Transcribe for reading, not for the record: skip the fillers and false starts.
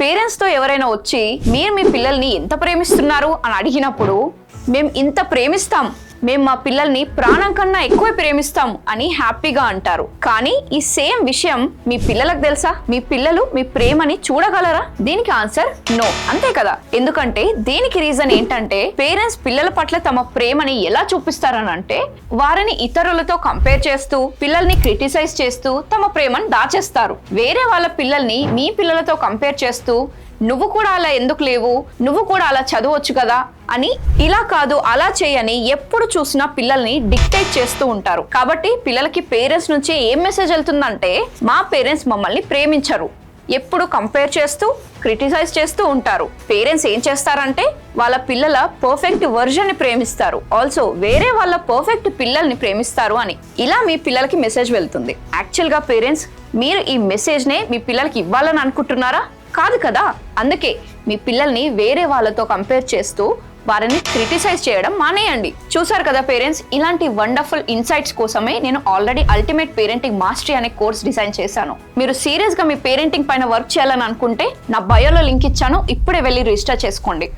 పేరెంట్స్తో ఎవరైనా వచ్చి మీరు మీ పిల్లల్ని ఎంత ప్రేమిస్తున్నారు అని అడిగినప్పుడు మేము ఇంత ప్రేమిస్తాం, మేము మా పిల్లల్ని ప్రాణం కన్నా ఎక్కువ ప్రేమిస్తాం అని హ్యాపీగా అంటారు. కానీ ఈ సేమ్ విషయం మీ పిల్లలకు తెలుసా? మీ పిల్లలు మీ ప్రేమని చూడగలరా? దీనికి ఆన్సర్ నో, అంతే కదా. ఎందుకంటే దీనికి రీజన్ ఏంటంటే పేరెంట్స్ పిల్లల పట్ల తమ ప్రేమని ఎలా చూపిస్తారని అంటే వారిని ఇతరులతో కంపేర్ చేస్తూ, పిల్లల్ని క్రిటిసైజ్ చేస్తూ తమ ప్రేమను దాచేస్తారు. వేరే వాళ్ళ పిల్లల్ని మీ పిల్లలతో కంపేర్ చేస్తూ నువ్వు కూడా అలా ఎందుకు లేవు, నువ్వు కూడా అలా చదవచ్చు కదా అని, ఇలా కాదు అలా చేయని ఎప్పుడు చూసినా పిల్లల్ని డిక్టేట్ చేస్తూ ఉంటారు. కాబట్టి పిల్లలకి పేరెంట్స్ నుంచి ఏం మెసేజ్ వెళ్తుందంటే మా పేరెంట్స్ మమ్మల్ని ప్రేమించరు, ఎప్పుడు కంపేర్ చేస్తూ క్రిటిసైజ్ చేస్తూ ఉంటారు. పేరెంట్స్ ఏం చేస్తారంటే వాళ్ళ పిల్లల పర్ఫెక్ట్ వర్జన్ ని ప్రేమిస్తారు, ఆల్సో వేరే వాళ్ళ పర్ఫెక్ట్ పిల్లల్ని ప్రేమిస్తారు అని ఇలా మీ పిల్లలకి మెసేజ్ వెళ్తుంది. యాక్చువల్గా పేరెంట్స్ మీరు ఈ మెసేజ్ నే మీ పిల్లలకి ఇవ్వాలని అనుకుంటున్నారా? కాదు కదా. అందుకే మీ పిల్లల్ని వేరే వాళ్ళతో కంపేర్ చేస్తూ వారిని క్రిటిసైజ్ చేయడం మానేయండి. చూసారు కదా పేరెంట్స్, ఇలాంటి వండర్ఫుల్ ఇన్సైట్స్ కోసమే నేను ఆల్రెడీ అల్టిమేట్ పేరెంటింగ్ మాస్టరీ అనే కోర్స్ డిజైన్ చేశాను. మీరు సీరియస్ గా మీ పేరెంటింగ్ పైన వర్క్ చేయాలని అనుకుంటే నా బయోలో లింక్ ఇచ్చాను, ఇప్పుడే వెళ్ళి రిజిస్టర్ చేసుకోండి.